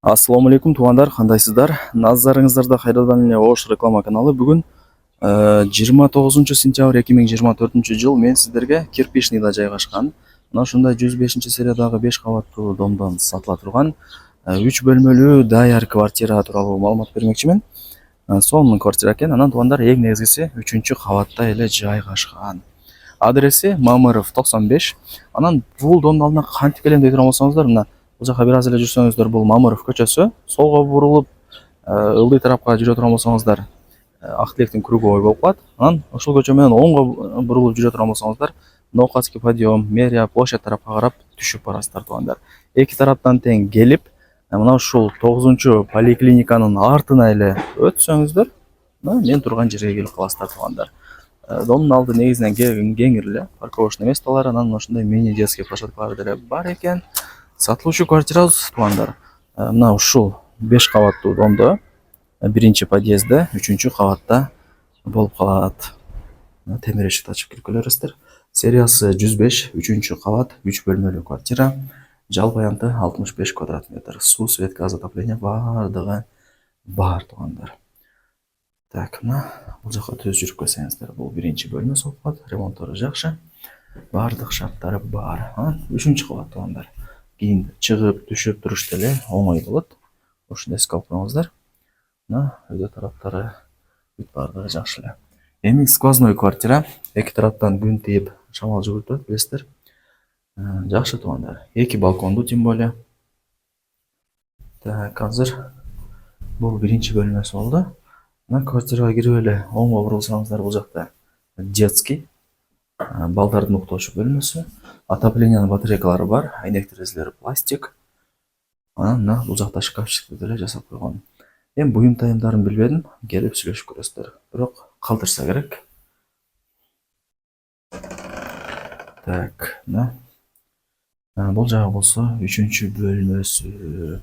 Ассаламу алейкум туугандар, кандайсыздар? Назарыңыздарда кайрадан эле Ош реклама каналы. Бүгүн 29 сентябрь 2024 жыл мен сиздерге Кирпичныйда жайгашкан мына ушундай 105 сериядагы 5 кабаттуу домдон сатыла турган 3 бөлмөлүү даяр квартира тууралуу маалымат бермекчимин. Сонун квартира экен. Анан туугандар, эң негизгиси 3-кабатта эле жайгашкан. Адреси Мамыров 95. Анан бул домдун алдына кантип келем дей турган болсоңуздар, мына бул жака бир аз эле жүрсөңүздөр бул Мамыров көчөсү. Солго бурулуп, ылдый тарапка жүрө турган болсоңуздар, Ак тилектин круговой болуп калат. Анан ошол көчө менен оңго бурулуп жүрө турган болсоңуздар, Ноокатский подъем, Мэрия, площадь тарапка карап түшүп барасыздар туугандар. Эки тараптан тең келип, мына ушул 9-поликлиниканын артына эле өтсөңүздөр, мен турган жерге келип каласыздар туугандар. Домдун алды негизинен кеңир эле, парковочный местолор, анан ошондой мини детский площадкалар деле бар экен. Сатылуучу квартирабыз туугандар. Мына ушул 5 кабаттуу домдо, биринчи подъездде, 3-кабатта болуп калат. Темир эшикти ачып кирип келерсиздер. Сериясы 105, 3-кабат, 3 бөлмөлүү квартира. Жалпы аянты 65 квадрат метр. Суу, свет, газ, отопление бардыгы бар туугандар. Так, мына бул жака түз жүрүп келсеңиздер, бул биринчи бөлмө болуп калат. Ремонттору жакшы. Бардык шарттары бар. 3-кабат туугандар. Кийин чыгып, түшүп турушта эле оңой болот. Ошону эске алып коюңуздар. Мына өйдө тараптары бүт бардыгы жакшы эле. Эми сквозной квартира, эки тараптан күн тийип, шамал жүгүртөт, билесиздер. Жакшы туугандар. 2 балкондуу тем более. Так, азыр бул биринчи бөлмөсү болду. Мына квартирага кирип эле оңго бурулсаңыздар, бул жакта детский, балдардын уктоочу бөлмөсү, отоплениянын батарейкалары бар, айнек терезелери пластик. Анан мына бул жакта шкафчикти деле жасап койгон. Эми буюм тайымдарын билбедим, келип сүйлөшүп көрөсүздөр. Бирок калтырса керек. Так, мына бул жагы болсо 3-бөлмөсү,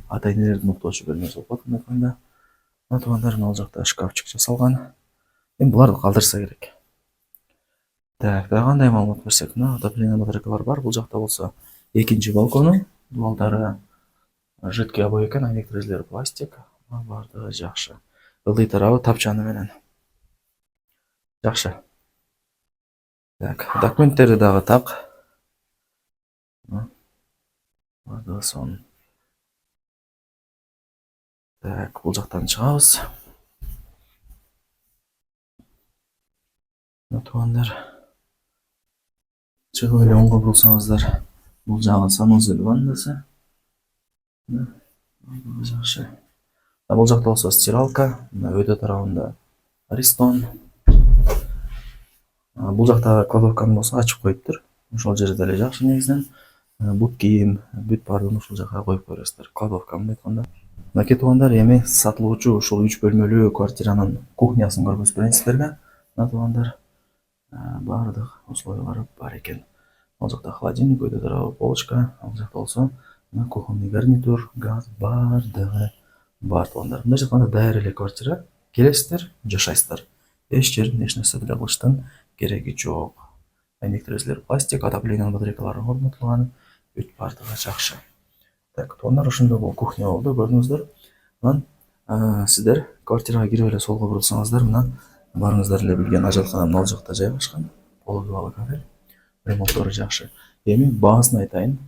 ата-энелердин уктоочу бөлмөсү болуп калат мына. Мына туугандар, мына жакта шкафчик жасалган. Эми буларды калтырса керек. Так, дагы кандай маалымат берсек, мына отопление батарейкалар бар. Бул жакта болсо 2-чи балкону, балдары жидкий обой экен, айнек терезелери пластик. Бардыгы жакшы. Ылдый тарабы тапчаны менен. Жакшы. Так, документтери дагы так. Бардыгы сонун. Так, бул жактан чыгабыз. Мына туугандар, чыгып эле оңго бурулсаңыздар, бул жагы санузел ваннасы. Жакшы. Бул жакта болсо стиралка, өйдө тарабында Аристон. Бул жакта кладовканы болсо ачып коюптур. Ошол жерде эле жакшы негизинен. Бут кийим, бүт баардыгын ушул жака коюп койсуздар. Кладовка мындай айтканда. Мынакей туугандар, эми сатылуучу ушул 3 бөлмөлүү квартиранын кухнясын көргөзүп берейин сиздерге. Мына туугандар, баардык условиялары бар экен. Ал жакта холодильник, өйдө тарабы полочка, ал жакта болсо мына кухонный гарнитур, газ, баардыгы бар туугандар. Мындай айтканда даяр эле квартира. Келесиздер, жашайсыздар. Эч жерден эч нерсе деле кылыштын кереги жок. Айнек терезелери пластик, отоплениянын батарейкалары орнотулган, бүт баардыгы жакшы. Так, туугандар, ошондой бул кухня болду, көрдүңүздөр. Анан сиздер квартирага кирип эле солго бурулсаңыздар, мына барыңыздар эле билген ажатканам ал жакта жайгашкан. Полудубалы кафель. Ремонттору жакшы. Эми баасын айтайын.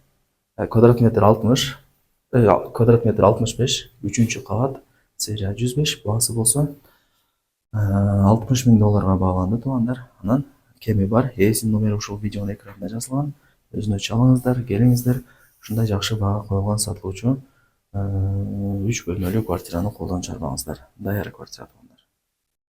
Квадрат метр 60, квадрат метр 65, 3-кабат, серия 105, баасы болсо $60,000 бааланды туугандар. Анан кеми бар, ээсинин номери ушул видеонун экранында жазылган. Өзүнөчө алыңыздар, келиңиздер. Ушундай жакшы баага коюлган сатылуучу 3 бөлмөлүү квартираны колдон чарбаңыздар. Даяр квартира.